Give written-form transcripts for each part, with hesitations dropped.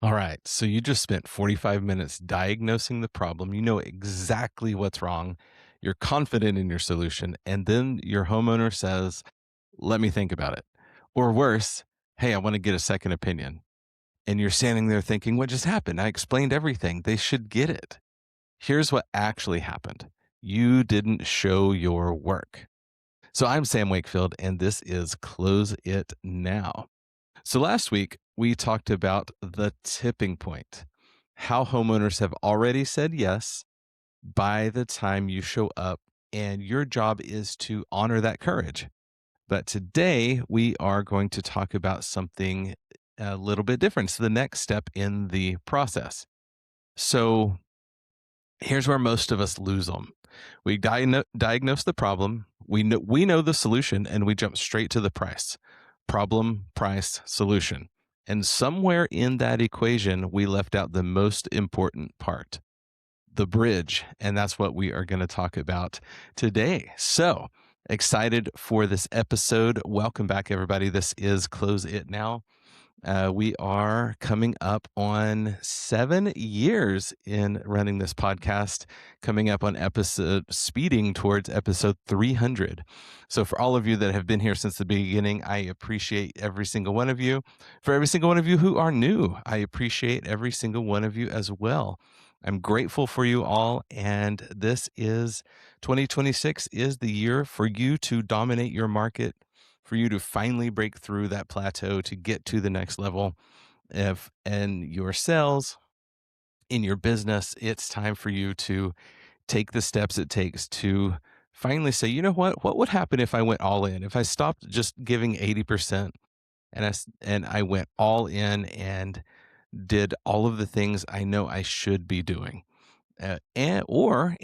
All right. So you just spent 45 minutes diagnosing the problem. You know exactly what's wrong. You're confident in your solution. And then your homeowner says, let me think about it. Or worse, hey, I want to get a second opinion. And you're standing there thinking, what just happened? I explained everything. They should get it. Here's what actually happened. You didn't show your work. So I'm Sam Wakefield, and this is Close It Now. So last week, we talked about the tipping point, how homeowners have already said yes by the time you show up, and your job is to honor that courage. But today, we are going to talk about something a little bit different. So the next step in the process. So here's where most of us lose them. We diagnose the problem, we know the solution, and we jump straight to the price. Problem, price, solution. And somewhere in that equation, we left out the most important part, the bridge. And that's what we are going to talk about today. So excited for this episode. Welcome back, everybody. This is Close It Now. We are coming up on 7 years in running this podcast, coming up on speeding towards episode 300. So, for all of you that have been here since the beginning, I appreciate every single one of you. For every single one of you who are new, I appreciate every single one of you as well. I'm grateful for you all. And this is 2026 is the year for you to dominate your market, for you to finally break through that plateau to get to the next level. If in your sales, in your business, it's time for you to take the steps it takes to finally say, you know what would happen if I went all in? If I stopped just giving 80% and I went all in and did all of the things I know I should be doing. Or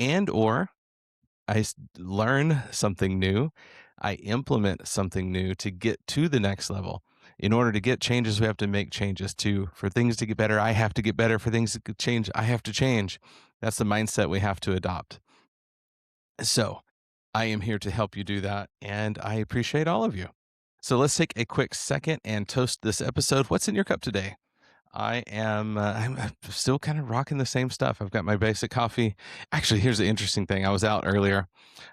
learn something new. I implement something new to get to the next level. In order to get changes, we have to make changes too. For things to get better, I have to get better. For things to change, I have to change. That's the mindset we have to adopt. So I am here to help you do that, and I appreciate all of you. So let's take a quick second and toast this episode. What's in your cup today? I'm still kind of rocking the same stuff. I've got my basic coffee. Actually, here's the interesting thing. I was out earlier.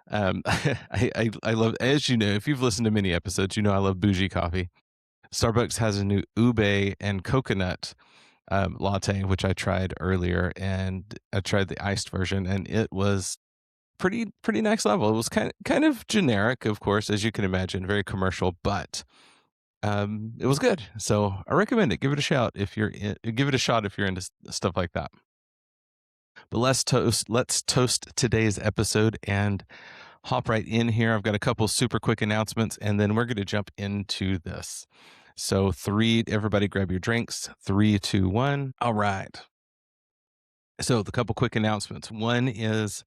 I love, as you know, if you've listened to many episodes, you know I love bougie coffee. Starbucks has a new ube and coconut latte, which I tried earlier, and I tried the iced version, and it was pretty next level. It was kind of generic, of course, as you can imagine, very commercial, but it was good. So I recommend it. Give it a shot give it a shot if you're into stuff like that. But let's toast today's episode and hop right in here. I've got a couple super quick announcements, and then we're going to jump into this. So everybody grab your drinks. 3, 2, 1. All right. So the couple quick announcements. One is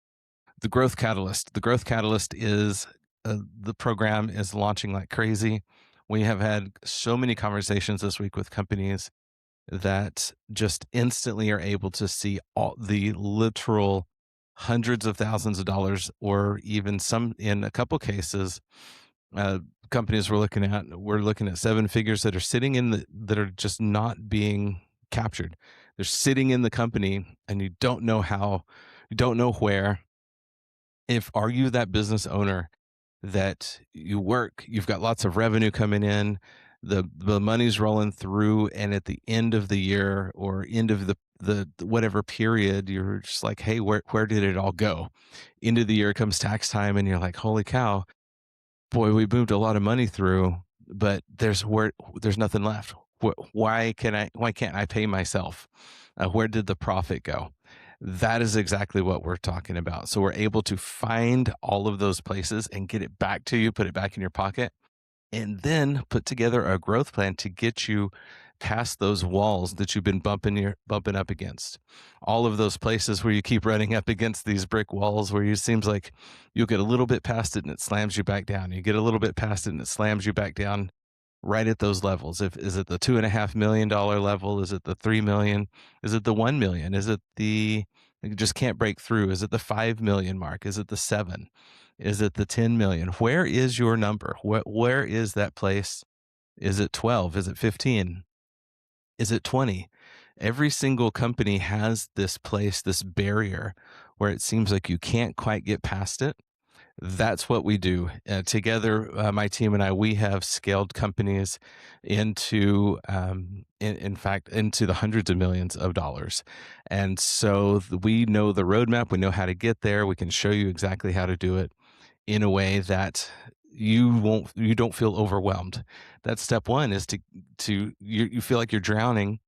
the Growth Catalyst. The Growth Catalyst is the program is launching like crazy. We have had so many conversations this week with companies that just instantly are able to see all the literal hundreds of thousands of dollars, or even some, in a couple cases, uh, companies we're looking at 7 figures that are sitting that are just not being captured. They're sitting in the company, and you don't know how, you don't know where. Are you that business owner that you've got lots of revenue coming in, the money's rolling through, and at the end of the year or end of the whatever period, you're just like, hey, where did it all go? End of the year comes tax time, and you're like, holy cow, boy, we moved a lot of money through, but there's nothing left. Why can't I pay myself? Where did the profit go? That is exactly what we're talking about. So we're able to find all of those places and get it back to you, put it back in your pocket, and then put together a growth plan to get you past those walls that you've been bumping up against. All of those places where you keep running up against these brick walls where it seems like you'll get a little bit past it and it slams you back down. You get a little bit past it and it slams you back down right at those levels. Is it the $2.5 million level? Is it the 3 million? Is it the 1 million? Is it you just can't break through? Is it the 5 million mark? Is it the 7? Is it the 10 million? Where is your number? Where is that place? Is it 12? Is it 15? Is it 20? Every single company has this place, this barrier where it seems like you can't quite get past it. That's what we do. Together, my team and I, we have scaled companies into, in fact, into the hundreds of millions of dollars. And so we know the roadmap. We know how to get there. We can show you exactly how to do it in a way that you don't feel overwhelmed. That's step one, is you feel like you're drowning,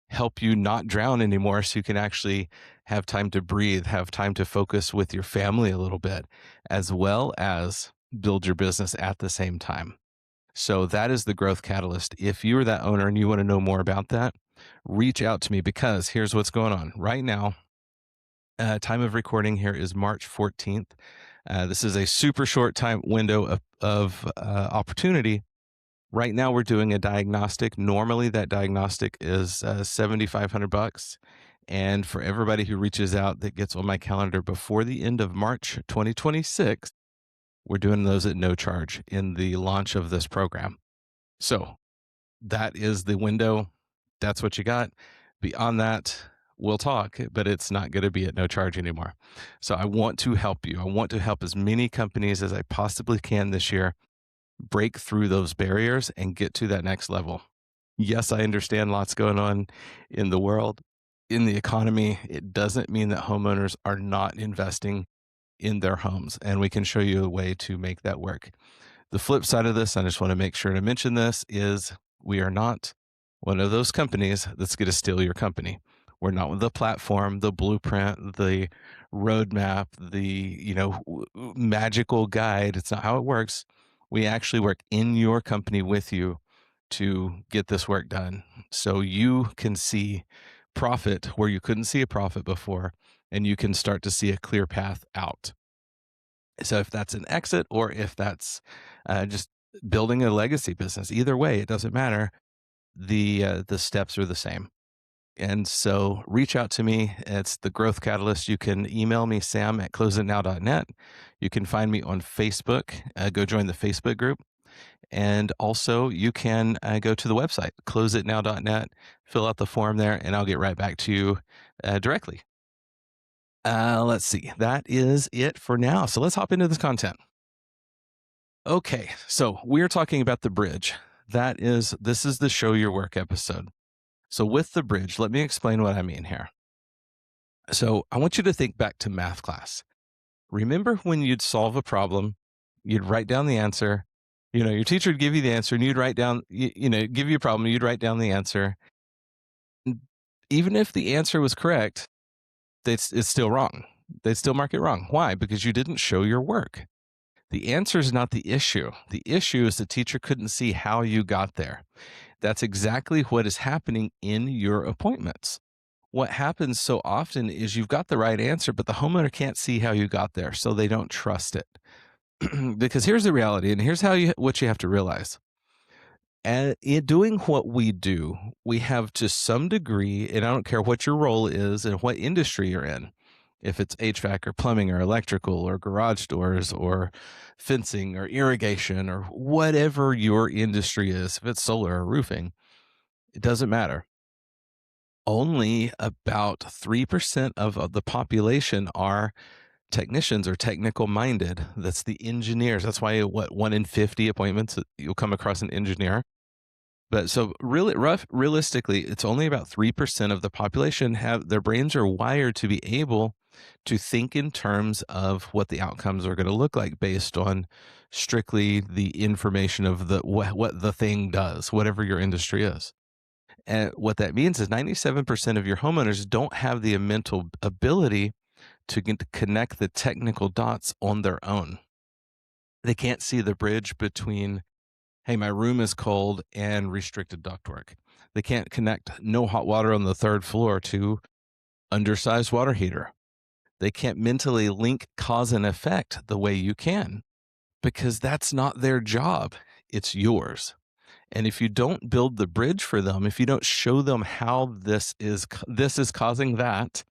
help you not drown anymore so you can actually have time to breathe, have time to focus with your family a little bit, as well as build your business at the same time. So that is the growth catalyst. If you're that owner and you want to know more about that, reach out to me, because here's what's going on right now. Time of recording here is March 14th. This is a super short time window of opportunity. Right now, we're doing a diagnostic. Normally, that diagnostic is $7,500. And for everybody who reaches out that gets on my calendar before the end of March 2026, we're doing those at no charge in the launch of this program. So that is the window. That's what you got. Beyond that, we'll talk, but it's not going to be at no charge anymore. So I want to help you. I want to help as many companies as I possibly can this year break through those barriers and get to that next level. Yes, I understand lots going on in the world, in the economy. It doesn't mean that homeowners are not investing in their homes, and we can show you a way to make that work. The flip side of this, I just want to make sure to mention this, is we are not one of those companies that's going to steal your company. We're not the platform, the blueprint, the roadmap, the magical guide. It's not how it works. We actually work in your company with you to get this work done, so you can see profit where you couldn't see a profit before, and you can start to see a clear path out. So if that's an exit, or if that's just building a legacy business, either way, it doesn't matter. The steps are the same. And so reach out to me. It's the Growth Catalyst. You can email me, sam@closeitnow.net. You can find me on Facebook. Go join the Facebook group. And also, you can go to the website, closeitnow.net, fill out the form there, and I'll get right back to you directly. Let's see. That is it for now. So let's hop into this content. Okay, so we're talking about the bridge. This is the show your work episode. So with the bridge, let me explain what I mean here. So I want you to think back to math class. Remember when you'd solve a problem, you'd write down the answer. Your teacher would give you the answer, and you'd write down, give you a problem, you'd write down the answer. Even if the answer was correct, it's still wrong. They'd still mark it wrong. Why? Because you didn't show your work. The answer is not the issue. The issue is the teacher couldn't see how you got there. That's exactly what is happening in your appointments. What happens so often is you've got the right answer, but the homeowner can't see how you got there, so they don't trust it. Because here's the reality, and here's what you have to realize. And in doing what we do, we have, to some degree, and I don't care what your role is and what industry you're in, if it's HVAC or plumbing or electrical or garage doors or fencing or irrigation or whatever your industry is, if it's solar or roofing, it doesn't matter. Only about 3% of the population are technicians or technical minded. That's the engineers. That's why 1 in 50 appointments you'll come across an engineer. But so realistically, it's only about 3% of the population their brains are wired to be able to think in terms of what the outcomes are going to look like based on strictly the information of what the thing does, whatever your industry is. And what that means is 97% of your homeowners don't have the mental ability to connect the technical dots on their own. They can't see the bridge between, hey, my room is cold, and restricted ductwork. They can't connect no hot water on the third floor to undersized water heater. They can't mentally link cause and effect the way you can, because that's not their job. It's yours. And if you don't build the bridge for them, if you don't show them how this is causing that,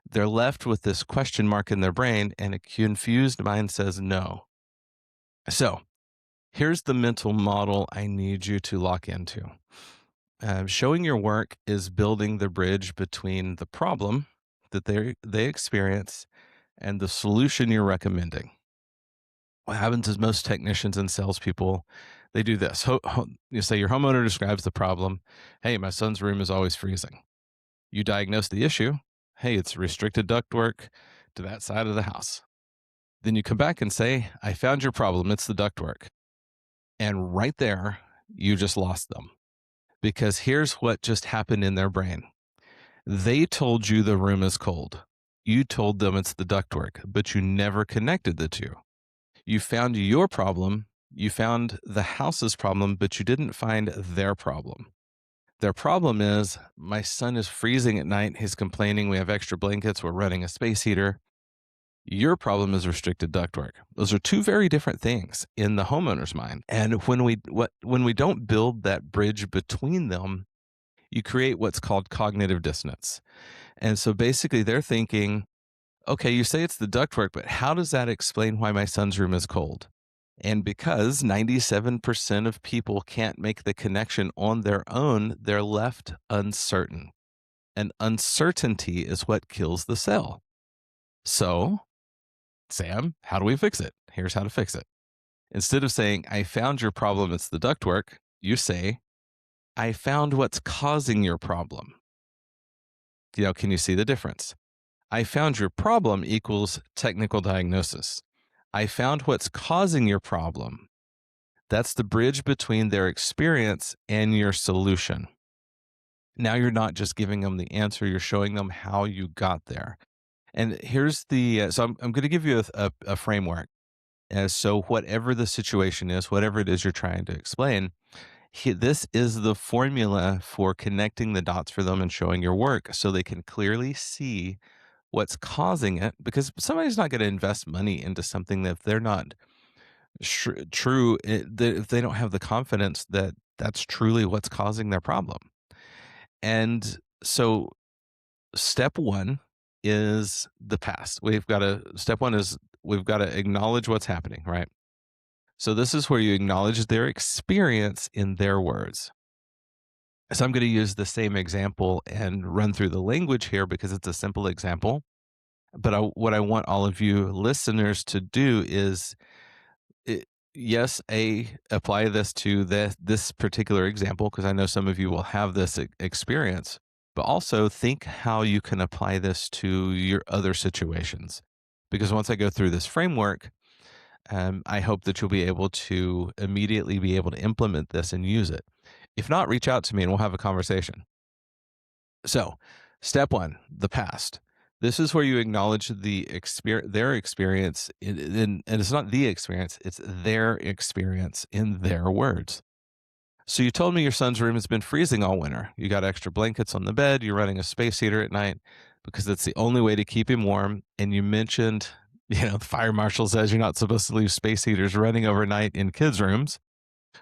they're left with this question mark in their brain, and a confused mind says no. So here's the mental model I need you to lock into. Showing your work is building the bridge between the problem that they experience and the solution you're recommending. What happens is most technicians and salespeople, they do this. You say your homeowner describes the problem. Hey, my son's room is always freezing. You diagnose the issue. Hey, it's restricted ductwork to that side of the house. Then you come back and say, I found your problem. It's the ductwork. And right there, you just lost them because here's what just happened in their brain. They told you the room is cold. You told them it's the ductwork, but you never connected the two. You found your problem, you found the house's problem, but you didn't find their problem. Their problem is my son is freezing at night. He's complaining. We have extra blankets. We're running a space heater. Your problem is restricted ductwork. Those are two very different things in the homeowner's mind. And when we don't build that bridge between them, you create what's called cognitive dissonance. And so basically they're thinking, okay, you say it's the ductwork, but how does that explain why my son's room is cold? And because 97% of people can't make the connection on their own, they're left uncertain. And uncertainty is what kills the sale. So, Sam, how do we fix it? Here's how to fix it. Instead of saying, I found your problem, it's the ductwork, you say, I found what's causing your problem. Can you see the difference? I found your problem equals technical diagnosis. I found what's causing your problem. That's the bridge between their experience and your solution. Now you're not just giving them the answer, you're showing them how you got there. And here's so I'm going to give you a framework. So whatever the situation is, whatever it is you're trying to explain, this is the formula for connecting the dots for them and showing your work so they can clearly see what's causing it, because somebody's not going to invest money into something that if they're not true, if they don't have the confidence that that's truly what's causing their problem. And so step one is the past. Step one is we've got to acknowledge what's happening, right? So this is where you acknowledge their experience in their words. So I'm going to use the same example and run through the language here because it's a simple example. But what I want all of you listeners to do is, it, yes, apply this to this particular example because I know some of you will have this experience. But also think how you can apply this to your other situations. Because once I go through this framework, I hope that you'll be able to immediately be able to implement this and use it. If not, reach out to me and we'll have a conversation. So, step one, the past. This is where you acknowledge their experience, and it's not the experience, it's their experience in their words. So you told me your son's room has been freezing all winter. You got extra blankets on the bed. You're running a space heater at night because that's the only way to keep him warm. And you mentioned, the fire marshal says you're not supposed to leave space heaters running overnight in kids' rooms.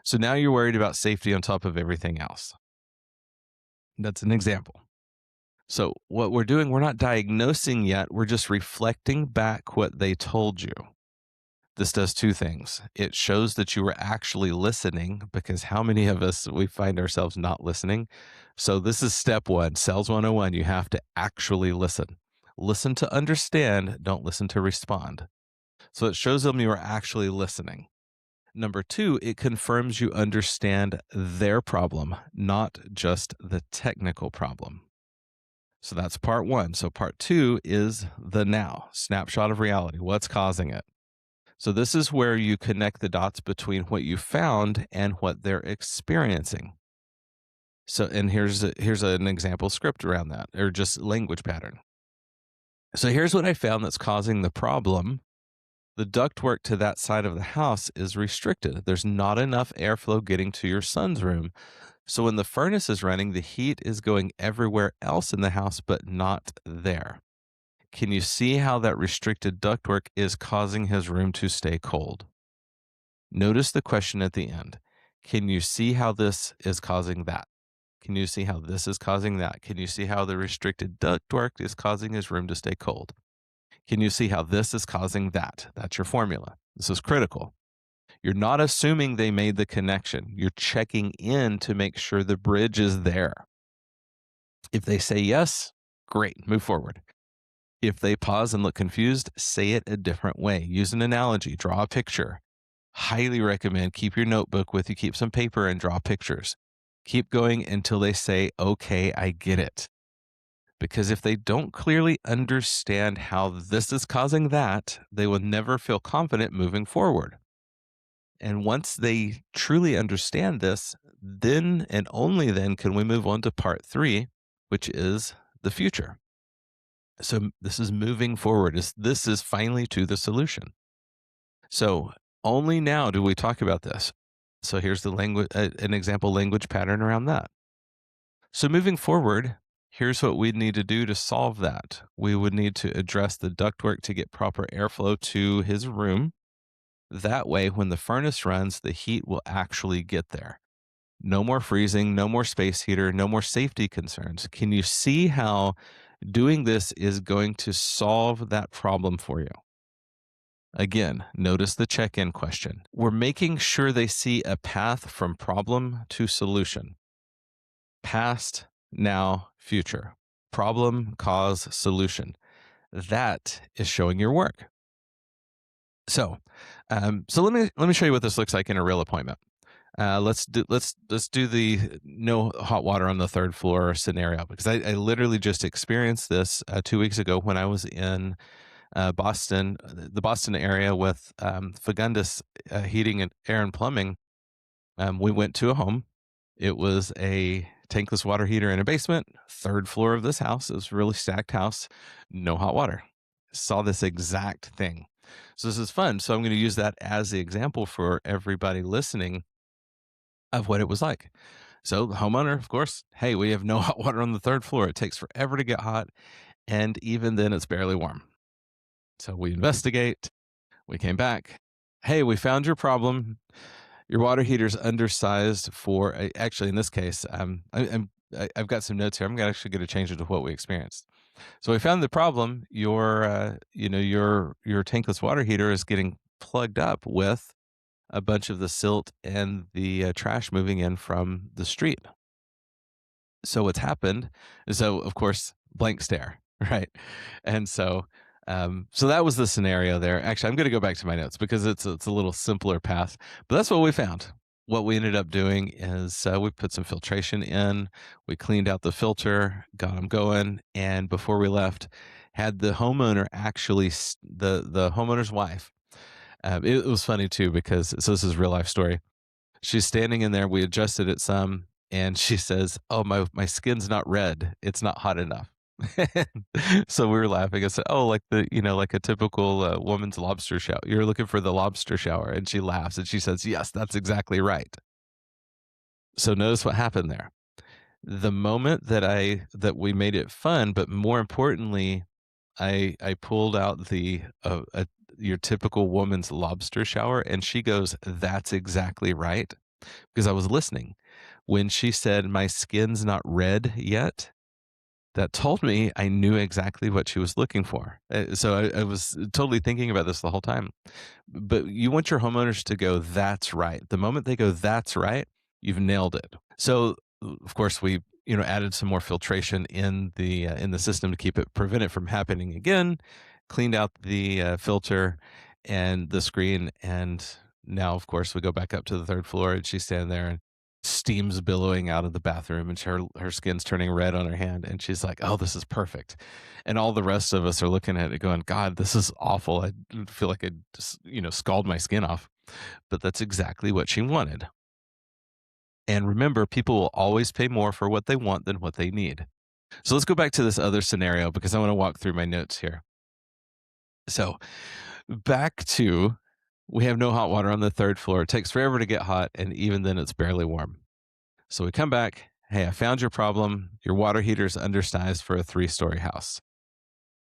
So now you're worried about safety on top of everything else. That's an example. So what we're doing, we're not diagnosing yet. We're just reflecting back what they told you. This does two things. It shows that you were actually listening, because how many of us, we find ourselves not listening? So this is step one, Sales 101. You have to actually listen. Listen to understand, don't listen to respond. So it shows them you are actually listening. Number two, it confirms you understand their problem, not just the technical problem. So that's part one. So part two is the now, snapshot of reality. What's causing it? So this is where you connect the dots between what you found and what they're experiencing. So, and here's an example script around that, or just language pattern. So here's what I found that's causing the problem. The ductwork to that side of the house is restricted. There's not enough airflow getting to your son's room. So when the furnace is running, the heat is going everywhere else in the house, but not there. Can you see how that restricted ductwork is causing his room to stay cold? Notice the question at the end. Can you see how this is causing that? Can you see how this is causing that? Can you see how the restricted ductwork is causing his room to stay cold? Can you see how this is causing that? That's your formula. This is critical. You're not assuming they made the connection. You're checking in to make sure the bridge is there. If they say yes, great, move forward. If they pause and look confused, say it a different way. Use an analogy, draw a picture. Highly recommend keep your notebook with you, keep some paper and draw pictures. Keep going until they say, okay, I get it. Because if they don't clearly understand how this is causing that, they will never feel confident moving forward. And once they truly understand this, then and only then can we move on to part three, which is the future. So this is moving forward. This is finally to the solution. So only now do we talk about this. So here's the language, an example language pattern around that. So moving forward, here's what we'd need to do to solve that. We would need to address the ductwork to get proper airflow to his room. That way, when the furnace runs, the heat will actually get there. No more freezing, no more space heater, no more safety concerns. Can you see how doing this is going to solve that problem for you? Again, notice the check in question. We're making sure they see a path from problem to solution. Past, now, future. Problem, cause, solution. That is showing your work. So let me show you what this looks like in a real appointment. Let's do the no hot water on the third floor scenario because I literally just experienced this 2 weeks ago when I was in Boston, the Boston area with Fagundus Heating and Air and Plumbing. We went to a home. It was a tankless water heater in a basement, third floor of this house. It was a really stacked house, no hot water. Saw this exact thing. So this is fun. So I'm going to use that as the example for everybody listening of what it was like. So the homeowner, of course, hey, we have no hot water on the third floor. It takes forever to get hot. And even then it's barely warm. So we investigate. We came back. Hey, we found your problem. Your water heater's undersized for actually in this case, I've got some notes here. I'm actually going to change it to what we experienced. So we found the problem. Your tankless water heater is getting plugged up with a bunch of the silt and the trash moving in from the street. So what's happened? So of course, blank stare, right? And so that was the scenario there. Actually, I'm going to go back to my notes because it's a little simpler path. But that's what we found. What we ended up doing is we put some filtration in. We cleaned out the filter, got them going, and before we left, had the homeowner actually the homeowner's wife. It was funny too because so this is a real life story. She's standing in there. We adjusted it some, and she says, "Oh, my skin's not red. It's not hot enough." So we were laughing. I said, "Oh, like like a typical woman's lobster shower. You're looking for the lobster shower." And she laughs and she says, "Yes, that's exactly right." So notice what happened there. The moment that we made it fun, but more importantly, I pulled out the your typical woman's lobster shower, and she goes, "That's exactly right," because I was listening. When she said, "My skin's not red yet," that told me I knew exactly what she was looking for. So I was totally thinking about this the whole time. But you want your homeowners to go, "That's right." The moment they go, "That's right," you've nailed it. So of course we added some more filtration in the system to prevent it from happening again. Cleaned out the filter and the screen, and now of course we go back up to the third floor, and she's standing there and steam's billowing out of the bathroom, and her skin's turning red on her hand, and she's like, "Oh, this is perfect." And all the rest of us are looking at it going, "God, this is awful. I feel like I just scald my skin off." But that's exactly what she wanted. And remember, people will always pay more for what they want than what they need. So let's go back to this other scenario because I want to walk through my notes here. So back to we have no hot water on the third floor. It takes forever to get hot, and even then it's barely warm. So we come back. Hey, I found your problem. Your water heater is undersized for a 3-story house.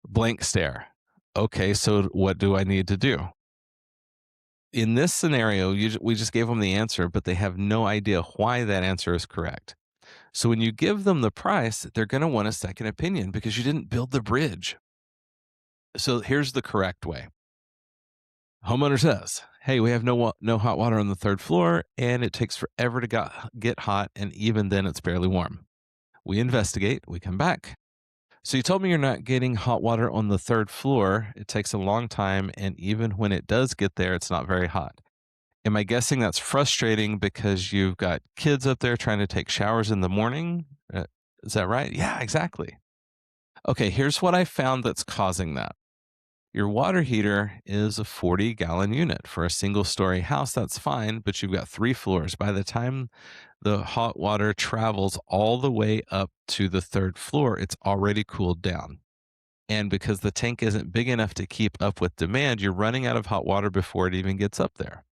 Blank stare. Okay, so what do I need to do? In this scenario, we just gave them the answer, but they have no idea why that answer is correct. So when you give them the price, they're going to want a second opinion because you didn't build the bridge. So here's the correct way. Homeowner says, Hey, we have no hot water on the third floor, and it takes forever to get hot, and even then it's barely warm. We investigate, we come back. So you told me you're not getting hot water on the third floor. It takes a long time, and even when it does get there, it's not very hot. Am I guessing that's frustrating because you've got kids up there trying to take showers in the morning? Is that right? Yeah, exactly. Okay, here's what I found that's causing that. Your water heater is a 40-gallon unit. For a single story house, that's fine, but you've got 3 floors. By the time the hot water travels all the way up to the third floor, it's already cooled down. And because the tank isn't big enough to keep up with demand, you're running out of hot water before it even gets up there.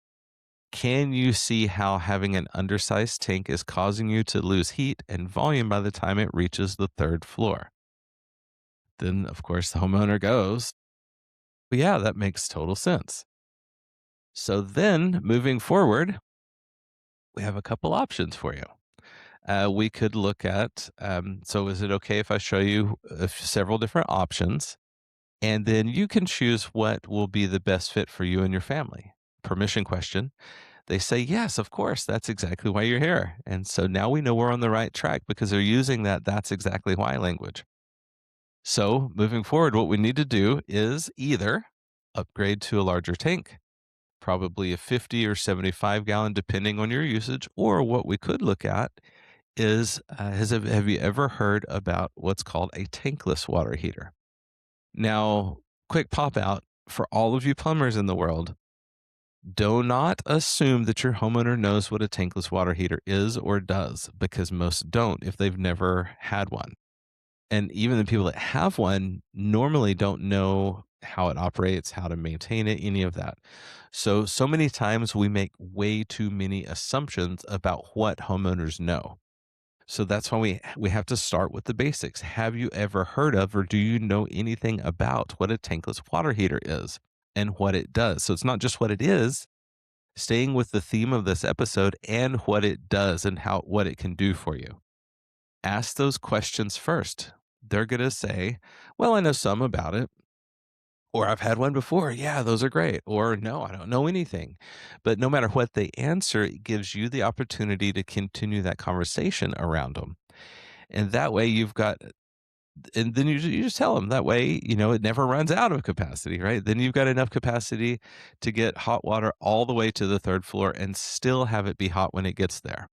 Can you see how having an undersized tank is causing you to lose heat and volume by the time it reaches the third floor? Then, of course, the homeowner goes, "Well, yeah, that makes total sense." So then, moving forward, we have a couple options for you. We could look at, so is it okay if I show you several different options? And then you can choose what will be the best fit for you and your family. Permission question. They say, yes, of course. That's exactly why you're here. And so now we know we're on the right track because they're using that's exactly why language. So moving forward, what we need to do is either upgrade to a larger tank, probably a 50 or 75 gallon, depending on your usage, or what we could look at is have you ever heard about what's called a tankless water heater? Now, quick pop out for all of you plumbers in the world. Do not assume that your homeowner knows what a tankless water heater is or does, because most don't if they've never had one. And even the people that have one normally don't know how it operates, how to maintain it, any of that. So many times we make way too many assumptions about what homeowners know. So that's why we have to start with the basics. Have you ever heard of or do you know anything about what a tankless water heater is and what it does? So it's not just what it is, staying with the theme of this episode and what it does and how what it can do for you. Ask those questions first. They're going to say, "Well, I know some about it." Or I've had one before. Yeah, those are great. Or no, I don't know anything. But no matter what they answer, it gives you the opportunity to continue that conversation around them. And that way you've got and then you just tell them that way, it never runs out of capacity, right? Then you've got enough capacity to get hot water all the way to the third floor and still have it be hot when it gets there.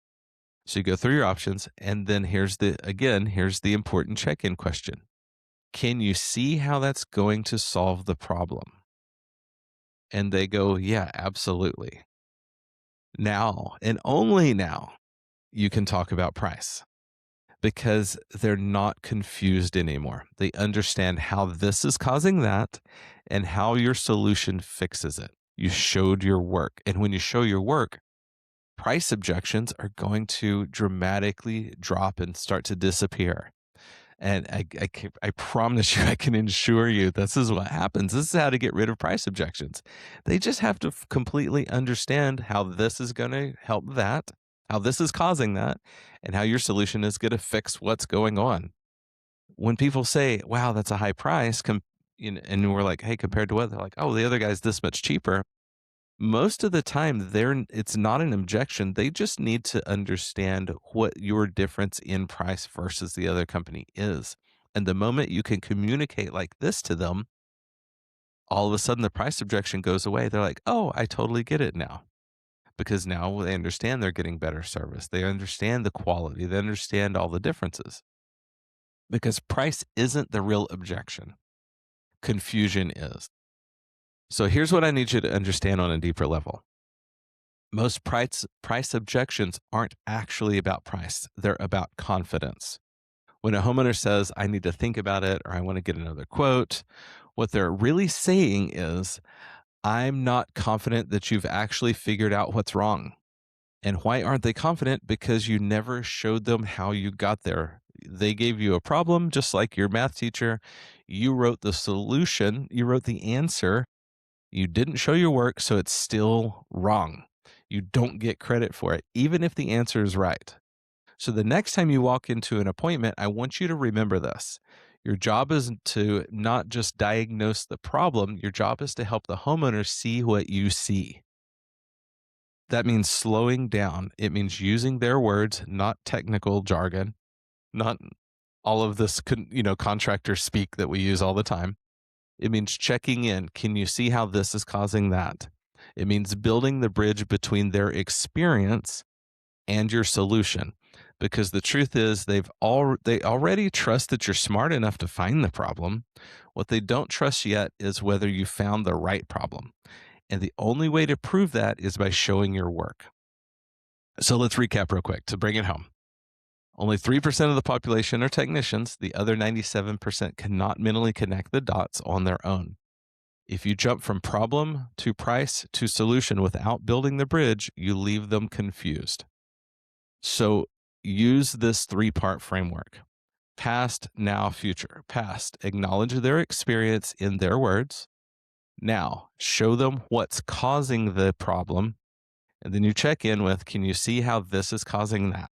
So you go through your options and then here's the important check-in question. Can you see how that's going to solve the problem? And they go, "Yeah, absolutely." Now, and only now, you can talk about price. Because they're not confused anymore. They understand how this is causing that and how your solution fixes it. You showed your work. And when you show your work, price objections are going to dramatically drop and start to disappear. And I promise you, I can assure you, this is what happens. This is how to get rid of price objections. They just have to completely understand how this is going to help that, how this is causing that, and how your solution is going to fix what's going on. When people say, "Wow, that's a high price," and we're like, "Hey, compared to what?" They're like, "Oh, the other guy's this much cheaper." Most of the time, it's not an objection. They just need to understand what your difference in price versus the other company is. And the moment you can communicate like this to them, all of a sudden the price objection goes away. They're like, "Oh, I totally get it now." Because now they understand they're getting better service. They understand the quality. They understand all the differences. Because price isn't the real objection. Confusion is. So here's what I need you to understand on a deeper level. Most price objections aren't actually about price. They're about confidence. When a homeowner says, "I need to think about it," or "I want to get another quote," what they're really saying is, "I'm not confident that you've actually figured out what's wrong." And why aren't they confident? Because you never showed them how you got there. They gave you a problem, just like your math teacher. You wrote the solution, you wrote the answer. You didn't show your work, so it's still wrong. You don't get credit for it, even if the answer is right. So the next time you walk into an appointment, I want you to remember this. Your job is to not just diagnose the problem, your job is to help the homeowner see what you see. That means slowing down. It means using their words, not technical jargon, not all of this contractor speak that we use all the time. It means checking in. Can you see how this is causing that? It means building the bridge between their experience and your solution. Because the truth is they already trust that you're smart enough to find the problem. What they don't trust yet is whether you found the right problem. And the only way to prove that is by showing your work. So let's recap real quick to bring it home. Only 3% of the population are technicians. The other 97% cannot mentally connect the dots on their own. If you jump from problem to price to solution without building the bridge, you leave them confused. So use this 3-part framework: past, now, future. Past, acknowledge their experience in their words. Now, show them what's causing the problem. And then you check in with, can you see how this is causing that?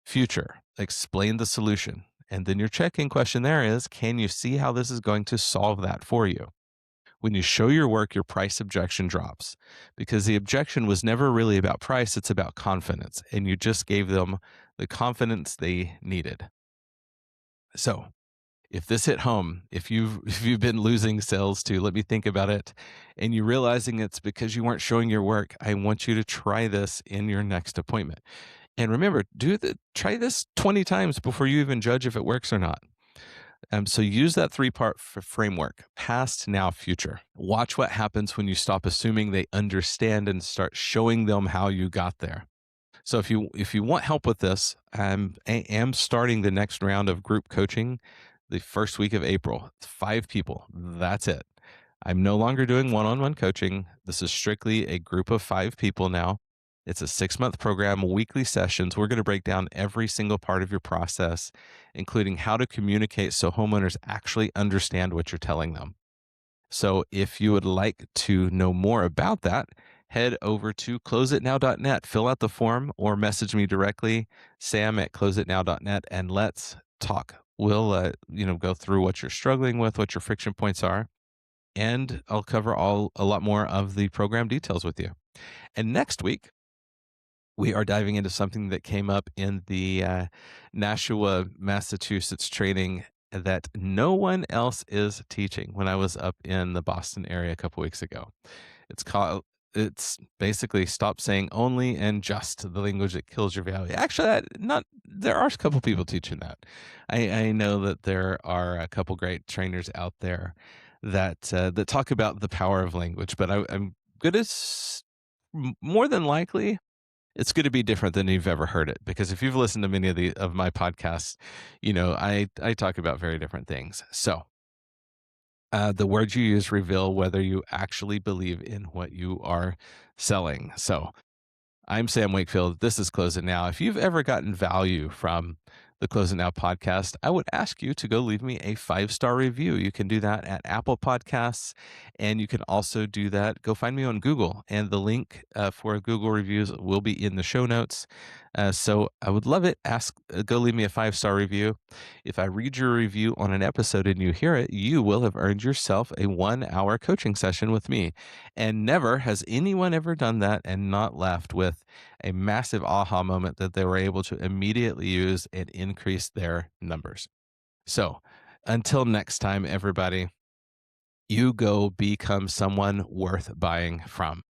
Future, explain the solution. And then your check-in question there is, can you see how this is going to solve that for you? When you show your work, your price objection drops, because the objection was never really about price. It's about confidence. And you just gave them the confidence they needed. So if this hit home, if you've been losing sales to, let me think about it, and you're realizing it's because you weren't showing your work, I want you to try this in your next appointment. And remember, try this 20 times before you even judge if it works or not. So use that 3-part framework: past, now, future. Watch what happens when you stop assuming they understand and start showing them how you got there. So if you want help with this, I am starting the next round of group coaching the first week of April. It's 5 people. That's it. I'm no longer doing one-on-one coaching. This is strictly a group of 5 people now. It's a 6-month program, weekly sessions. We're going to break down every single part of your process, including how to communicate so homeowners actually understand what you're telling them. So if you would like to know more about that, head over to closeitnow.net, fill out the form, or message me directly, sam@closeitnow.net, and let's talk. We'll go through what you're struggling with, what your friction points are, and I'll cover a lot more of the program details with you. And next week, we are diving into something that came up in the Nashua, Massachusetts training that no one else is teaching when I was up in the Boston area a couple weeks ago. It's basically stop saying only and just, the language that kills your value. Actually, there are a couple people teaching that. I know that there are a couple great trainers out there that talk about the power of language, but I'm good as more than likely it's going to be different than you've ever heard it, because if you've listened to many of my podcasts, I talk about very different things. So the words you use reveal whether you actually believe in what you are selling. So I'm Sam Wakefield. This is Close It Now. If you've ever gotten value from the Close It Now podcast, I would ask you to go leave me a 5-star review. You can do that at Apple Podcasts, and you can also do that. Go find me on Google, and the link for Google reviews will be in the show notes. So I would love it. Go leave me a 5-star review. If I read your review on an episode and you hear it, you will have earned yourself a 1-hour coaching session with me. And never has anyone ever done that and not left with a massive aha moment that they were able to immediately use and increase their numbers. So until next time, everybody, you go become someone worth buying from.